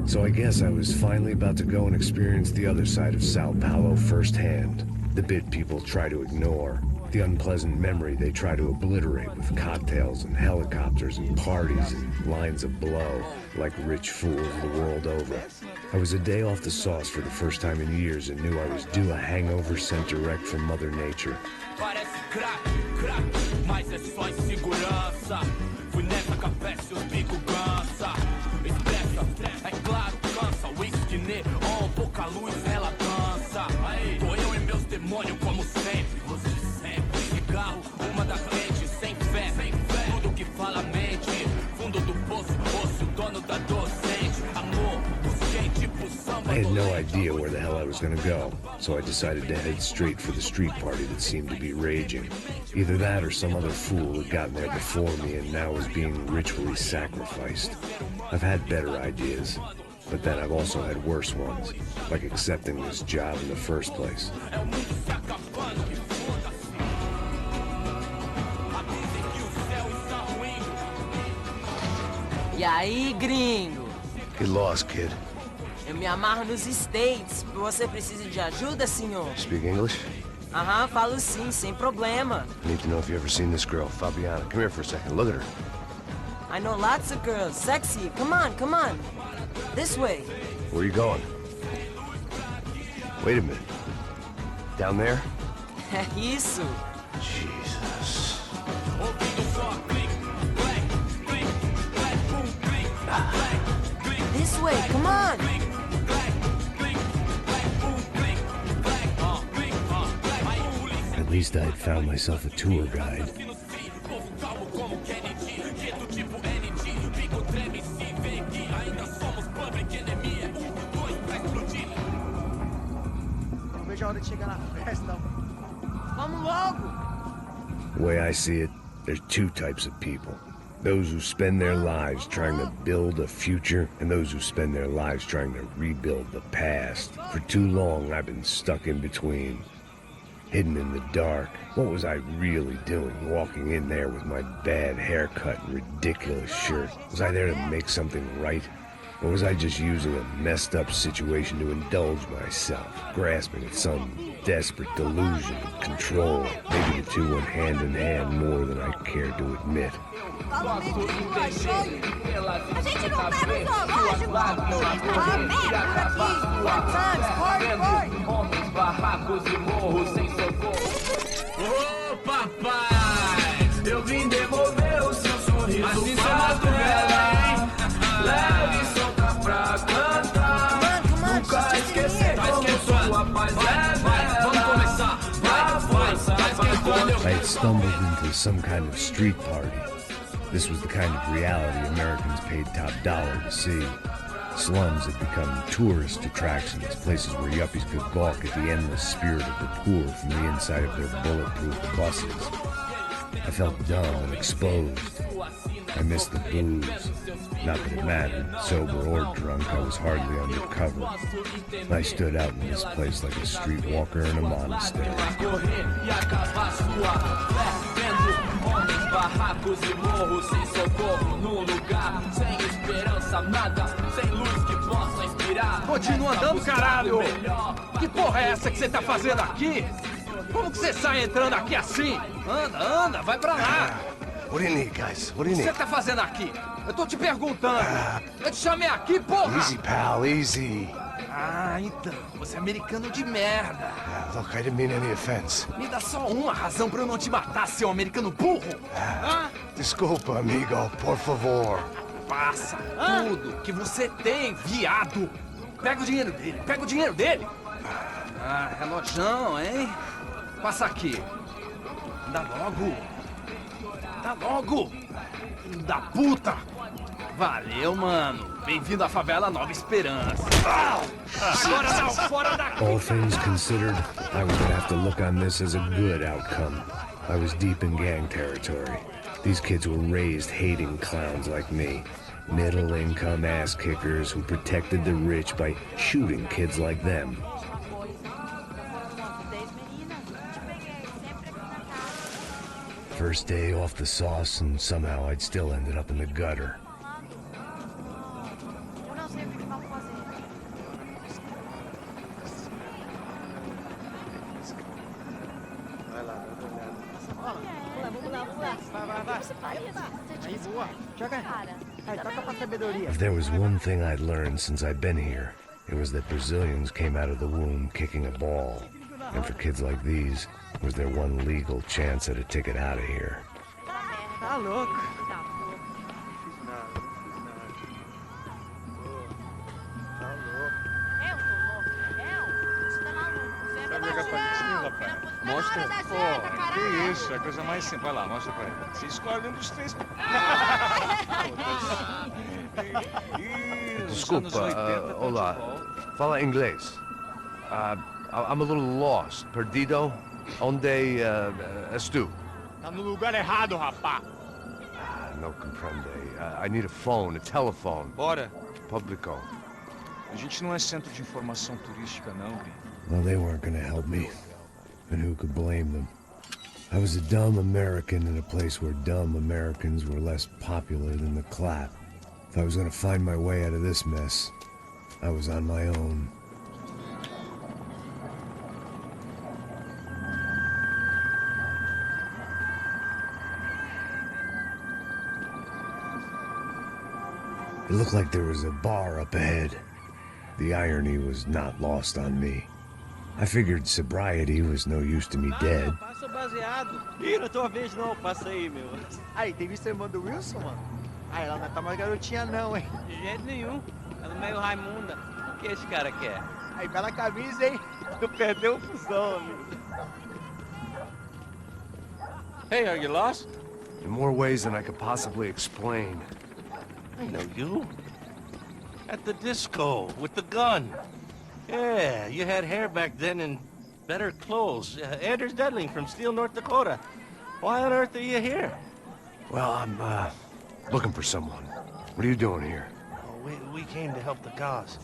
So I guess I was finally about to go and experience the other side of Sao Paulo firsthand. The bit people try to ignore. The unpleasant memory they try to obliterate with cocktails and helicopters and parties and lines of blow, like rich fools the world over. I was a day off the sauce for the first time in years and knew I was due a hangover sent direct from Mother Nature. I had no idea where the hell I was gonna go, so I decided to head straight for the street party that seemed to be raging. Either that or some other fool had gotten there before me and now was being ritually sacrificed. I've had better ideas, but then I've also had worse ones, like accepting this job in the first place. E aí, gringo? Get lost, kid. Eu me amarro nos States. Você precisa de ajuda, senhor? Speak English? Aham, falo sim, sem problema. I need to know if you ever seen this girl, Fabiana. Come here for a second. Look at her. I know lots of girls. Sexy. Come on, come on. This way. Where are you going? Wait a minute. Down there? É isso. Jesus. This way, come on. At least I had found myself a tour guide. Vamos logo. The way I see it, there's two types of people. Those who spend their lives trying to build a future, and those who spend their lives trying to rebuild the past. For too long, I've been stuck in between. Hidden in the dark. What was I really doing, walking in there with my bad haircut and ridiculous shirt? Was I there to make something right? Or was I just using a messed up situation to indulge myself, grasping at some desperate delusion of control? Maybe the two went hand in hand more than I cared to admit. Fala mesmo, vai, show you. A gente não pega o zoológico. Ah, merda, aqui. Good times, party, party. Homens, barracos e morros sem socorro. Ô, papai, eu vim devolver o seu sorriso. Assim sou madrugada, hein? Leve e solta pra cantar. Nunca esquecer como sua paz é bela. Vamos começar. Vai, tá esquentando. I had stumbled into some kind of street party. This was the kind of reality Americans paid top dollar to see. Slums had become tourist attractions, places where yuppies could balk at the endless spirit of the poor from the inside of their bulletproof buses. I felt dumb and exposed. I missed the booze. Not that it mattered, sober or drunk, I was hardly undercover. I stood out in this place like a streetwalker in a monastery. Barracos e morros sem socorro num lugar sem esperança, nada, sem luz que possa inspirar. Continua andando, caralho! Que porra é essa que você tá fazendo aqui? Como que você sai entrando aqui assim? Anda, vai pra lá! What do you need, guys? What do O you que você need? tá fazendo aqui? Eu tô te perguntando! Eu te chamei aqui, porra! Easy, pal, easy. Ah, então, você é americano de merda! Look, I didn't mean any offense. Me dá só uma razão pra eu não te matar, seu americano burro! Desculpa, amigo, por favor. Passa tudo que você tem, viado! Pega o dinheiro dele, pega o dinheiro dele! Ah, relojão, hein? Passa aqui. Dá logo! Dá logo! Filho da puta! Valeu, mano! Bem-vindo à favela Nova Esperança! Agora não, fora daqui! All things considered, I was gonna have to look on this as a good outcome. I was deep in gang territory. These kids were raised hating clowns like me. Middle-income ass-kickers who protected the rich by shooting kids like them. First day off the sauce, and somehow I'd still ended up in the gutter. Eu não sei o que eu posso fazer. If there was one thing I'd learned since I'd been here, it was that Brazilians came out of the womb kicking a ball. And for kids like these, was their one legal chance at a ticket out of here. Tá louco. Mostra. Pô, que isso, é a coisa mais simples. Vai lá, mostra pra ele. Você escolhe um dos três. Desculpa, olá. Fala inglês. I'm a little lost. Perdido? Onde és tu? Tá no lugar errado, rapá. No comprende. I need a phone, a telephone. Bora. Publico. A gente não é centro de informação turística, não, Gui. Well, they weren't gonna help me. And who could blame them? I was a dumb American in a place where dumb Americans were less popular than the clap. If I was gonna find my way out of this mess, I was on my own. It looked like there was a bar up ahead. The irony was not lost on me. I figured sobriety was no use to me dead. Passa baseado. Ih, não é tua vez não, passa aí, meu. Aí, tem visto a irmã do Wilson, mano? Ah, ela não tá mais garotinha não, hein? De jeito nenhum. Ela é meio Raimunda. O que esse cara quer? Aí, bela camisa, hein? Tu perdeu o fusão, amigo. Hey, are you lost? In more ways than I could possibly explain. I know you. At the disco, with the gun. Yeah, you had hair back then and better clothes. Anders Dudling from Steele, North Dakota. Why on earth are you here? Well, I'm, looking for someone. What are you doing here? Oh, we came to help the cause.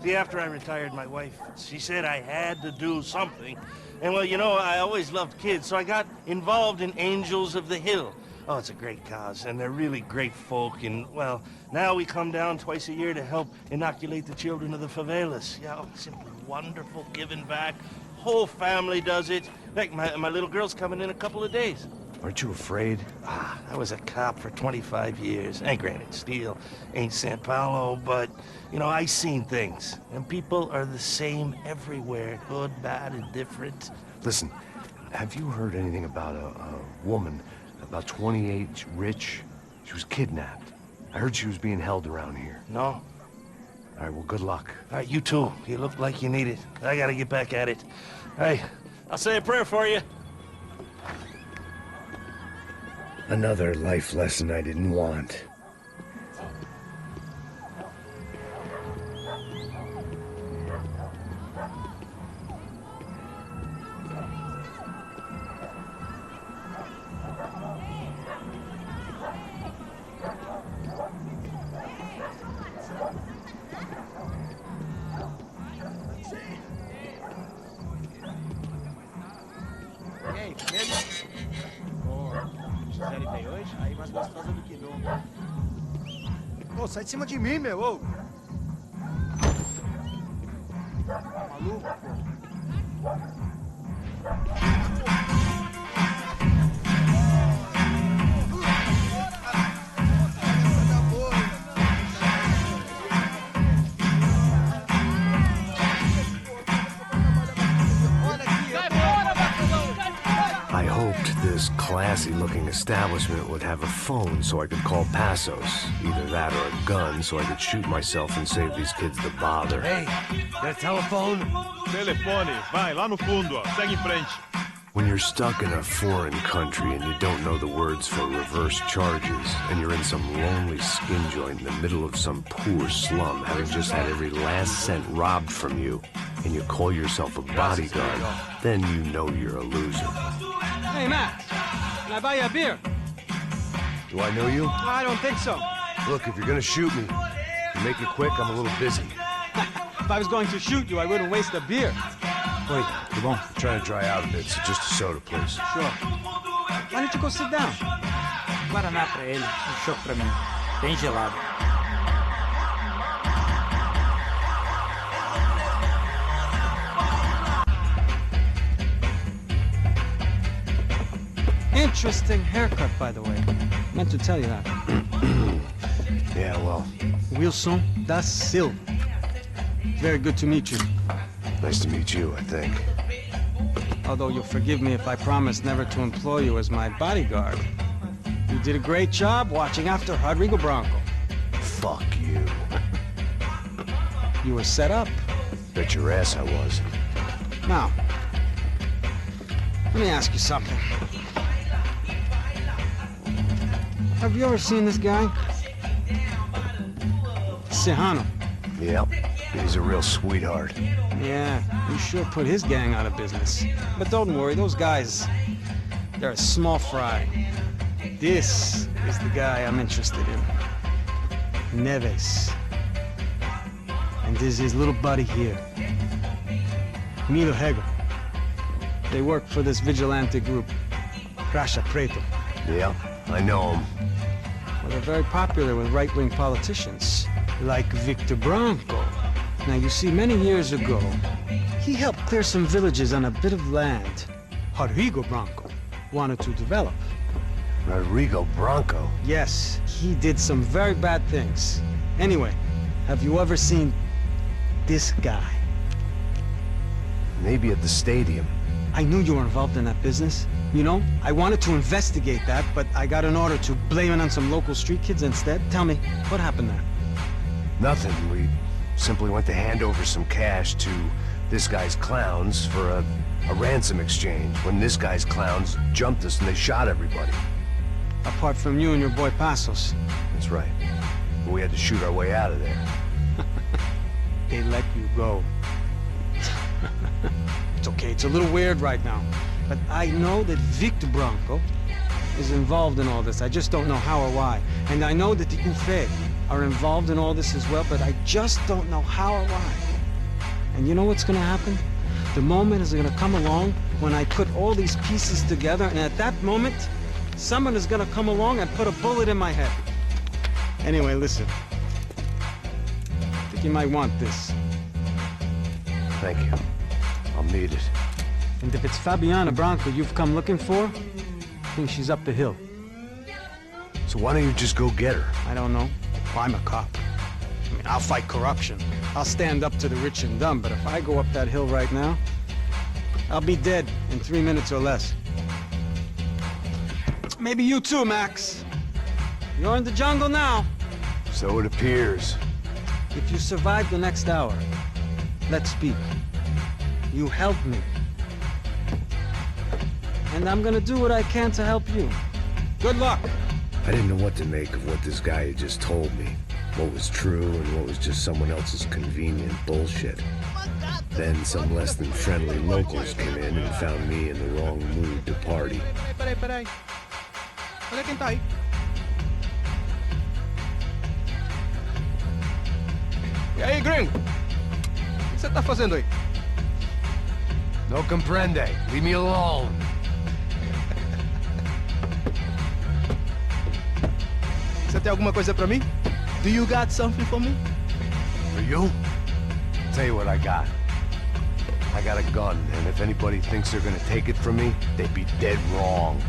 See, after I retired, my wife, she said I had to do something. And, well, you know, I always loved kids, so I got involved in Angels of the Hill. Oh, it's a great cause, and they're really great folk, and, well, now we come down twice a year to help inoculate the children of the favelas. Yeah, oh, simply wonderful, giving back. Whole family does it. In fact, my little girl's coming in a couple of days. Aren't you afraid? I was a cop for 25 years, and granted, Steele ain't San Paulo, but, you know, I seen things, and people are the same everywhere, good, bad, and different. Listen, have you heard anything about a woman, about 28, rich? She was kidnapped. I heard she was being held around here. No? All right, well, good luck. All right, you too. You look like you need it. I gotta get back at it. Hey, I'll say a prayer for you. Another life lesson I didn't want. E aí, beleza? Gisele tem hoje? Aí mais gostosa do que nunca. Ô, sai de cima de mim, meu, ô! Maluco, pô. I hoped this classy-looking establishment would have a phone so I could call Passos. Either that or a gun so I could shoot myself and save these kids the bother. Hey, got a telephone? Telefone, vai, lá no fundo, ó. Segue em frente. When you're stuck in a foreign country and you don't know the words for reverse charges, and you're in some lonely skin joint in the middle of some poor slum, having just had every last cent robbed from you, and you call yourself a bodyguard, then you know you're a loser. Hey, Matt. Can I buy you a beer? Do I know you? I don't think so. Look, if you're gonna shoot me, to make it quick, I'm a little busy. If I was going to shoot you, I wouldn't waste a beer. Wait, come on. I'm trying to dry out a bit, so just a soda, please. Sure. Why don't you go sit down? Guaraná pra ele, choco pra mim. Bem gelado. Interesting haircut, by the way. Meant to tell you that. Yeah, well, Wilson da Silva. Very good to meet you. nice to meet you, I think. Although you'll forgive me if I promise never to employ you as my bodyguard. You did a great job watching after Rodrigo Branco. Fuck you. You were set up. Bet your ass I was. Now, let me ask you something. Have you ever seen this guy? Sejano. Yep, he's a real sweetheart. Yeah, you sure put his gang out of business. But don't worry, those guys, they're a small fry. This is the guy I'm interested in. Neves. And this is his little buddy here. Milo Hegel. They work for this vigilante group, Crasha Preto. Yeah, I know him. Well, they're very popular with right-wing politicians, like Victor Branco. Now, you see, many years ago, he helped clear some villages on a bit of land Rodrigo Branco wanted to develop. Rodrigo Branco? Yes, he did some very bad things. Anyway, have you ever seen this guy? Maybe at the stadium. I knew you were involved in that business. You know, I wanted to investigate that, but I got an order to blame it on some local street kids instead. Tell me, what happened there? Nothing. We simply went to hand over some cash to this guy's clowns for a ransom exchange when this guy's clowns jumped us and they shot everybody. Apart from you and your boy Passos. That's right. But we had to shoot our way out of there. They let you go. It's okay, it's a little weird right now. But I know that Victor Branco is involved in all this. I just don't know how or why. And I know that the UFE are involved in all this as well, but I just don't know how or why. And you know what's gonna happen? The moment is gonna come along when I put all these pieces together, and at that moment, someone is gonna come along and put a bullet in my head. Anyway, listen. I think you might want this. Thank you. I'll need it. And if it's Fabiana Branco you've come looking for, I think she's up the hill. So why don't you just go get her? I don't know. Well, I'm a cop. I mean, I'll fight corruption. I'll stand up to the rich and dumb, but if I go up that hill right now, I'll be dead in 3 minutes or less. Maybe you too, Max. You're in the jungle now. So it appears. If you survive the next hour, let's speak. You help me. And I'm gonna do what I can to help you. Good luck. I didn't know what to make of what this guy had just told me. What was true and what was just someone else's convenient bullshit. Then some less than friendly locals came in and found me in the wrong mood to party. Peraí. Olha quem tá aí. E aí, gringo? O que você tá fazendo aí? No comprende. Leave me alone. Você tem alguma coisa pra mim? Do you got something for me? For you? Tell you what I got. I got a gun, and if anybody thinks they're gonna take it from me, they'd be dead wrong.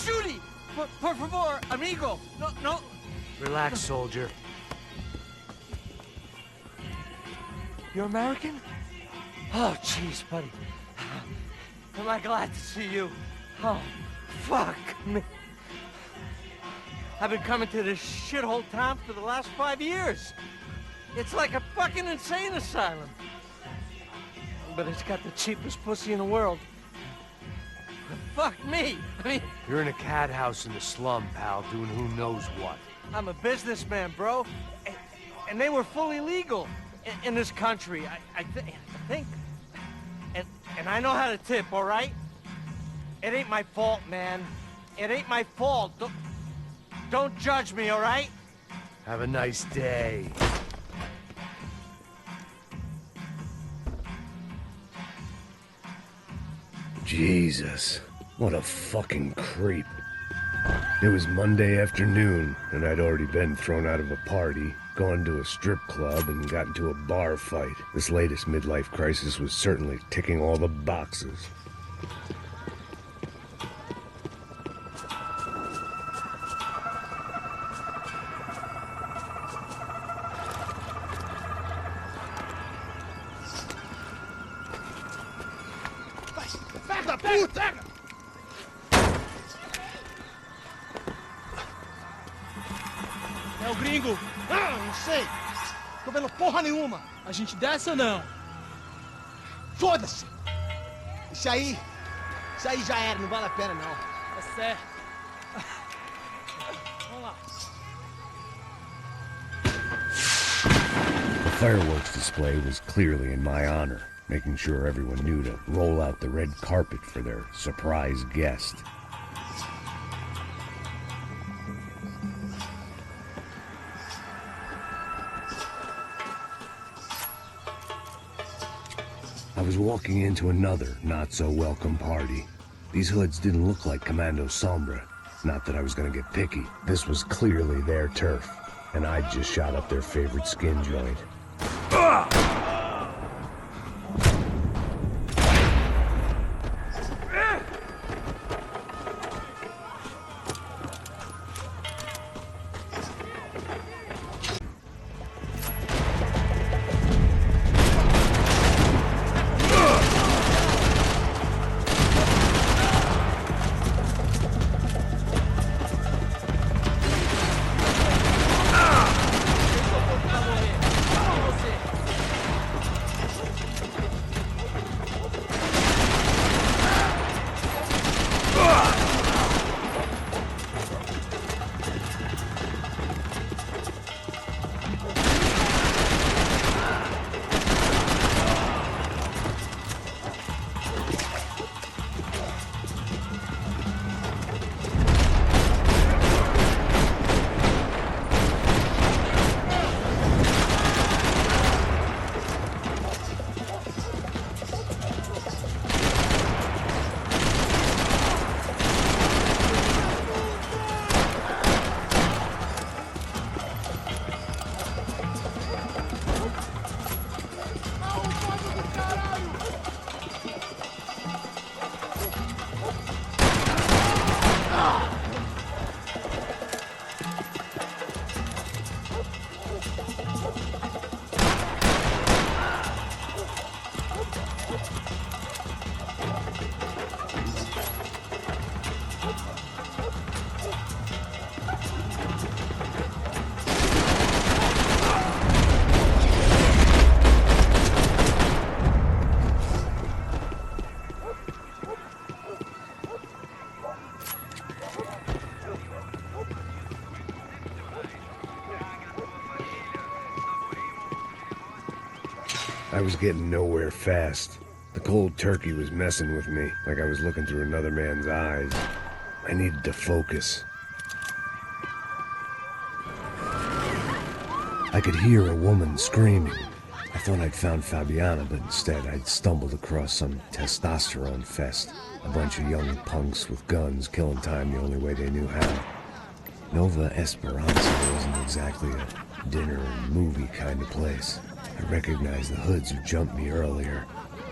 Julie! Por favor, amigo! No. Relax, soldier. You're American? Oh, jeez, buddy. Am I glad to see you? Oh, fuck me. I've been coming to this shithole town for the last 5 years. It's like a fucking insane asylum. But it's got the cheapest pussy in the world. Fuck me. I mean... You're in a cat house in the slum, pal, doing who knows what. I'm a businessman, bro. And they were fully legal in this country. I think... And I know how to tip, all right? It ain't my fault, man. It ain't my fault. Don't judge me, all right? Have a nice day. Jesus, what a fucking creep. It was Monday afternoon, and I'd already been thrown out of a party, gone to a strip club, and got into a bar fight. This latest midlife crisis was certainly ticking all the boxes. É o gringo. Ah, não sei. Tô vendo porra nenhuma. A gente desce ou não? Foda-se. Isso aí já era, não vale a pena não. Tá certo. Vamos lá. The fireworks display was clearly in my honor, making sure everyone knew to roll out the red carpet for their surprise guest. I was walking into another not-so-welcome party. These hoods didn't look like Commando Sombra. Not that I was gonna get picky. This was clearly their turf, and I'd just shot up their favorite skin joint. I was getting nowhere fast. The cold turkey was messing with me, like I was looking through another man's eyes. I needed to focus. I could hear a woman screaming. I thought I'd found Fabiana, but instead I'd stumbled across some testosterone fest. A bunch of young punks with guns killing time the only way they knew how. Nova Esperanza wasn't exactly a dinner and movie kind of place. I recognized the hoods who jumped me earlier.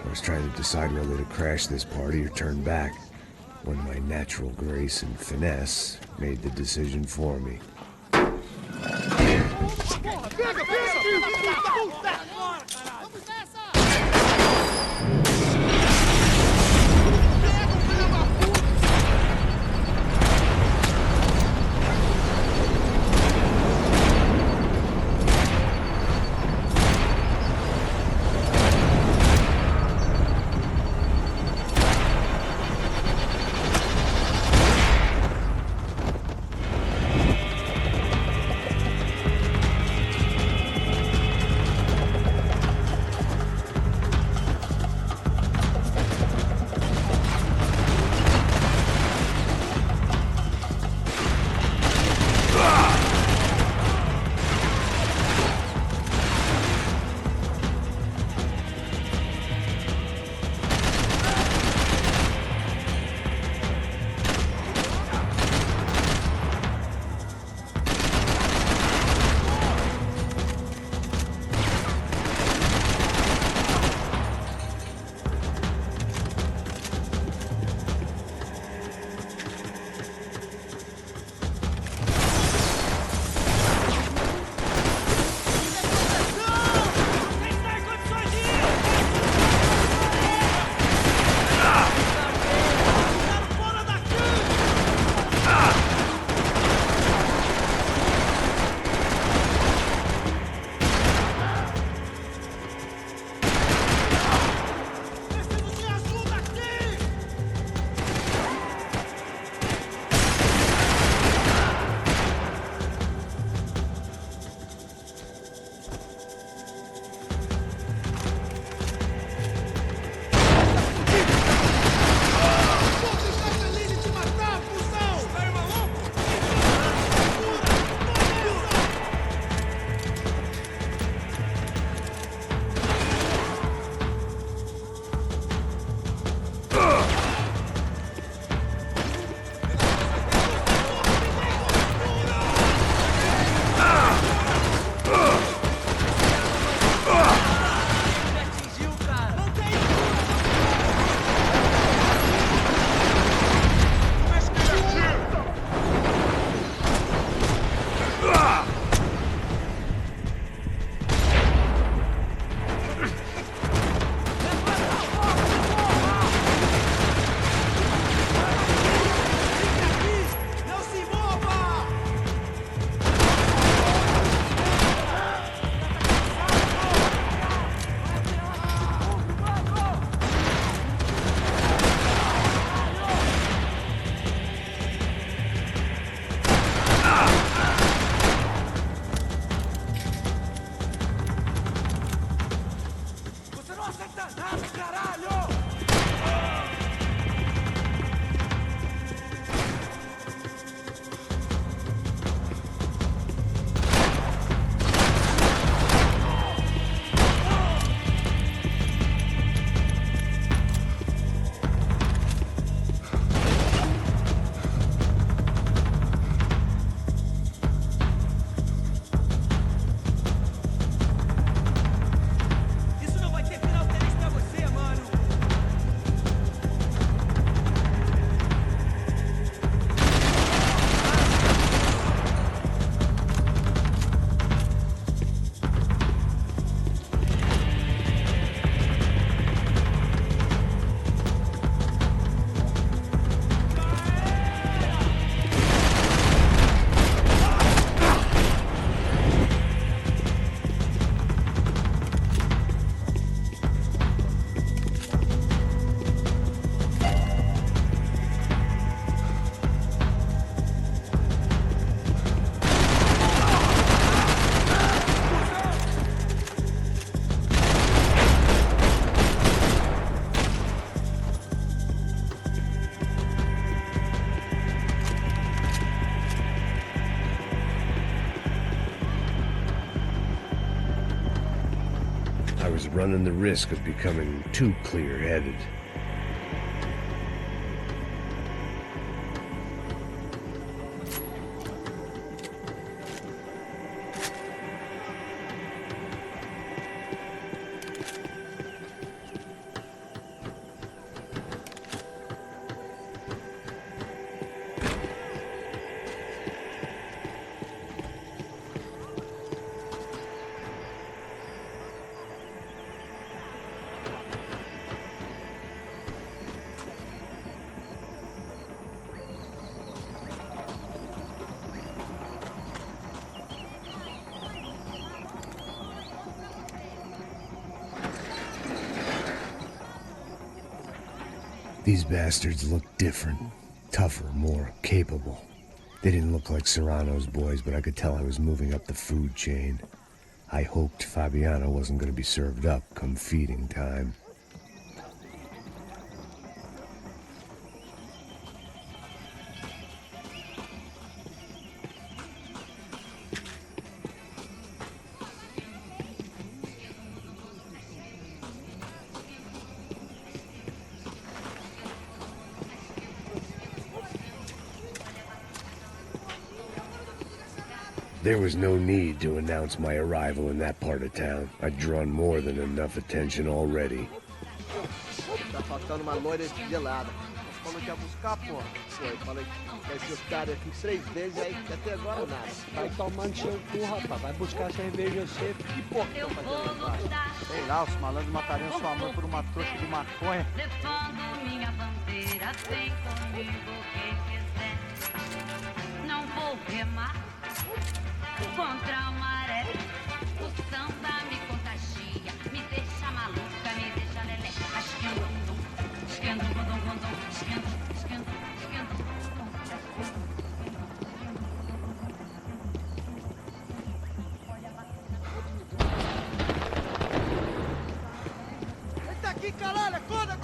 I was trying to decide whether to crash this party or turn back. when my natural grace and finesse made the decision for me. I was running the risk of becoming too clear-headed. These bastards looked different, tougher, more capable. They didn't look like Serrano's boys, but I could tell I was moving up the food chain. I hoped Fabiana wasn't going to be served up come feeding time. There was no need to announce my arrival in that part of town. I'd drawn more than enough attention already. Tá faltando uma loira gelada. Falou que ia buscar, pô. Foi, falei que vai ser hospedado aqui 3 vezes, aí até agora nada. Vai tomando seu cu, rapaz. Vai buscar cerveja seca. Que porra que estão fazendo embaixo? Sei lá, os malandros matariam sua mãe por uma trouxa de maconha. Levando minha bandeira, vem comigo quem quiser. Não vou remar contra a maré, o samba me contagia, me deixa maluca, me deixa lelé. Esquendo, esquendo, esquendo. Ele tá aqui, caralho! Acorda!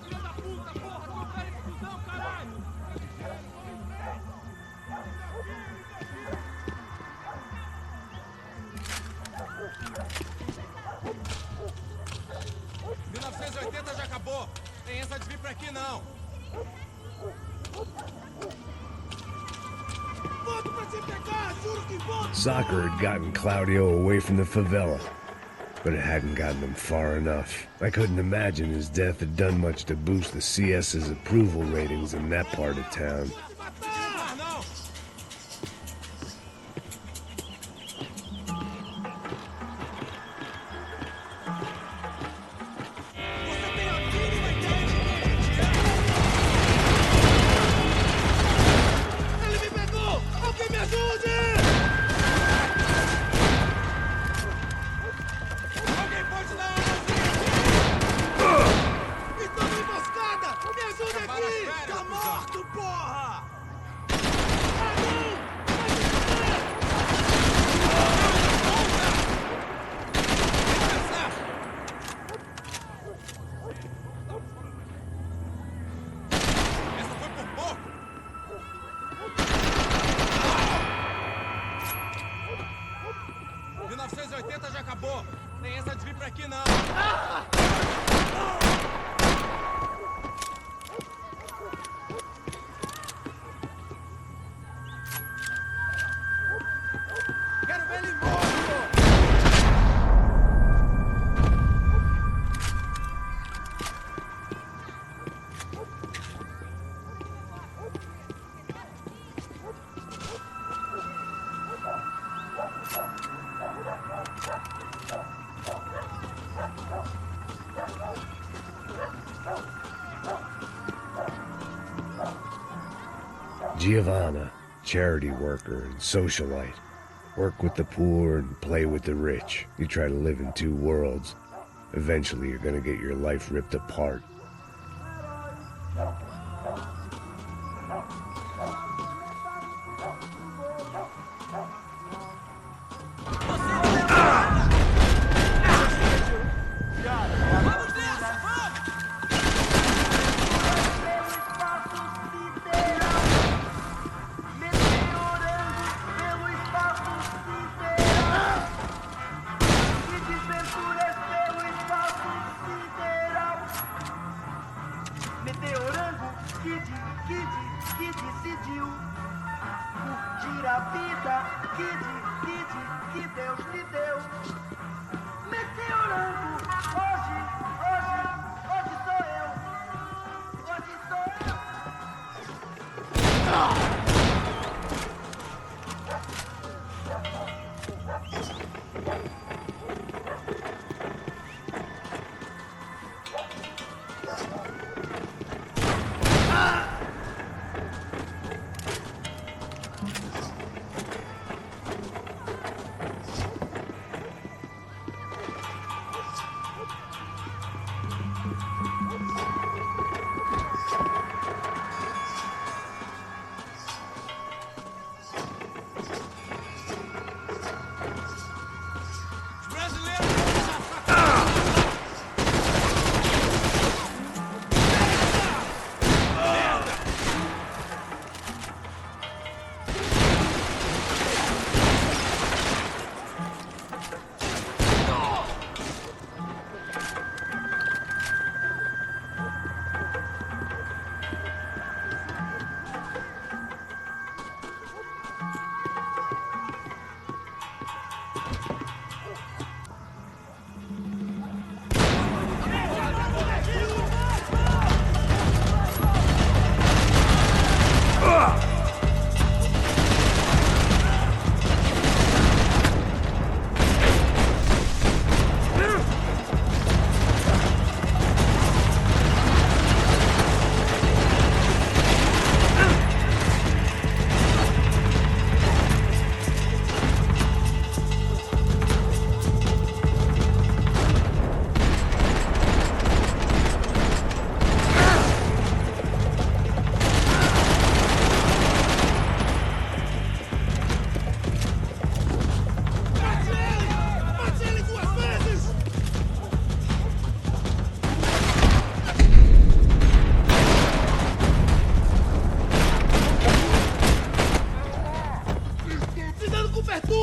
Filho da puta, porra! Não quero confusão, caralho! Já acabou. Tem essa de vir pra aqui, não. Volto pra te pegar, juro que volto! Soccer had gotten Claudio away from the favela, but it hadn't gotten him far enough. I couldn't imagine his death had done much to boost the CS's approval ratings in that part of town. Já acabou. Tem essa de vir pra aqui, não. Quero ver ele morto! Giovanna, charity worker and socialite. Work with the poor and play with the rich. You try to live in two worlds. Eventually you're gonna get your life ripped apart. Meteorango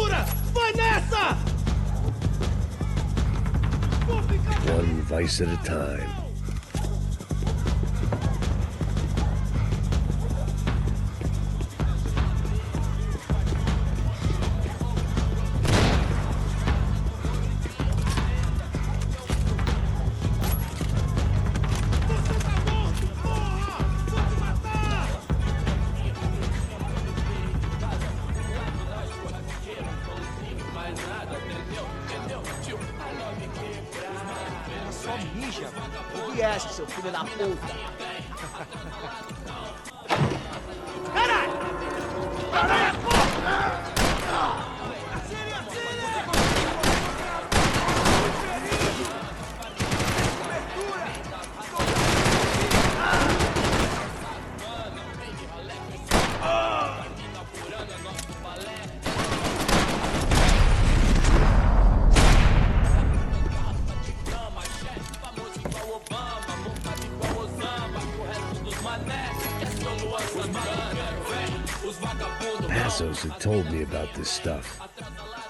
Segura! Vai nessa! One vice at a time. Só mija, o que é, seu filho da puta? Caralho! Caralho, porra! Passos had told me about this stuff.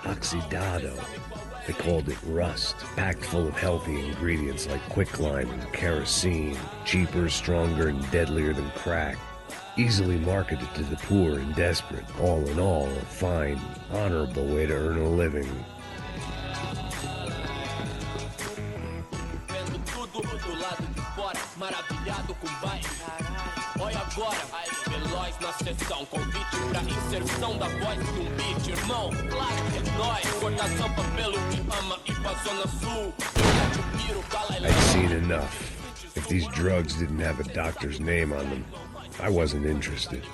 Oxidado. They called it rust, packed full of healthy ingredients like quicklime and kerosene, cheaper, stronger, and deadlier than crack. Easily marketed to the poor and desperate. All in all, a fine, honorable way to earn a living. Na sessão, convite pra inserção da voz de beat, irmão. Claro que é nóis, cortação pra pelo que ama e pra zona sul. I'd seen enough. If these drugs didn't have a doctor's name on them, I wasn't interested.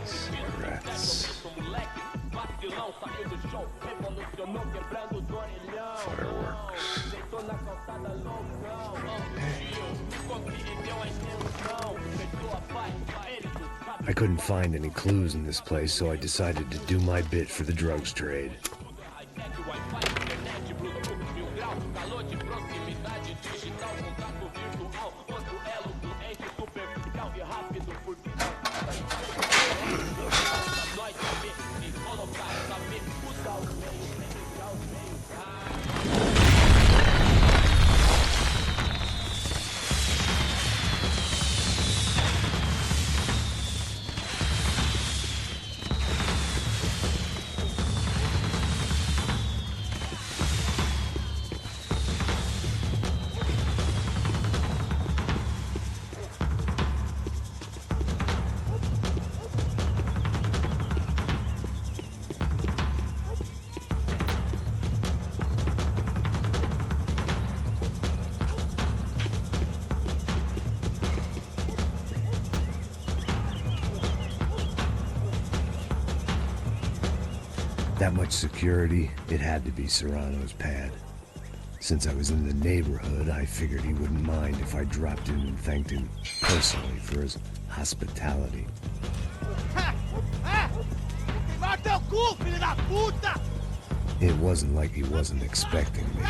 Cigarettes. Fireworks. I couldn't find any clues in this place, so I decided to do my bit for the drugs trade. That much security, it had to be Serrano's pad. Since I was in the neighborhood, I figured he wouldn't mind if I dropped in and thanked him personally for his hospitality. It wasn't like he wasn't expecting me.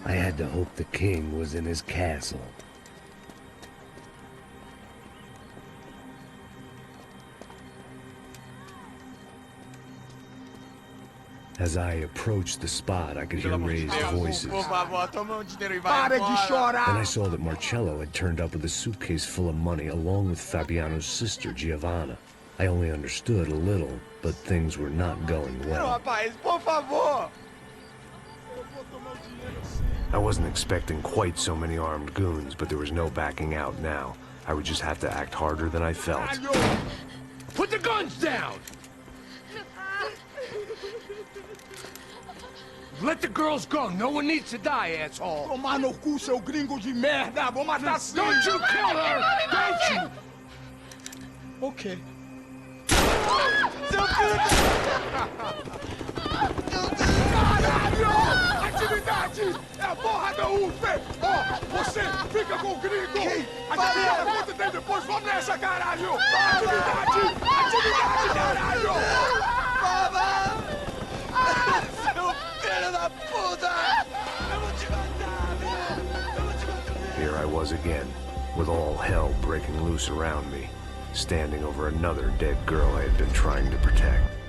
I had to hope the king was in his castle. As I approached the spot, I could hear raised voices. Para de chorar! Then I saw that Marcello had turned up with a suitcase full of money along with Fabiano's sister, Giovanna. I only understood a little, but things were not going well. Rapaz, por favor! I wasn't expecting quite so many armed goons, but there was no backing out now. I would just have to act harder than I felt. Put the guns down! Let the girls go. No one needs to die, asshole. Tomar no cu, seu gringo de merda! Vou matar sim! Don't you kill her! Don't you! Ok. Seu filho Caralho! Atividade! É a porra da UFE! Ó, você fica com o gringo! A gente fala quanto tem depois, vamos nessa, caralho! Atividade! Atividade, caralho! Baba! Seu filho da puta! Eu vou te matar, meu! Eu vou te matar! Here I was again, with all hell breaking loose around me, standing over another dead girl I had been trying to protect.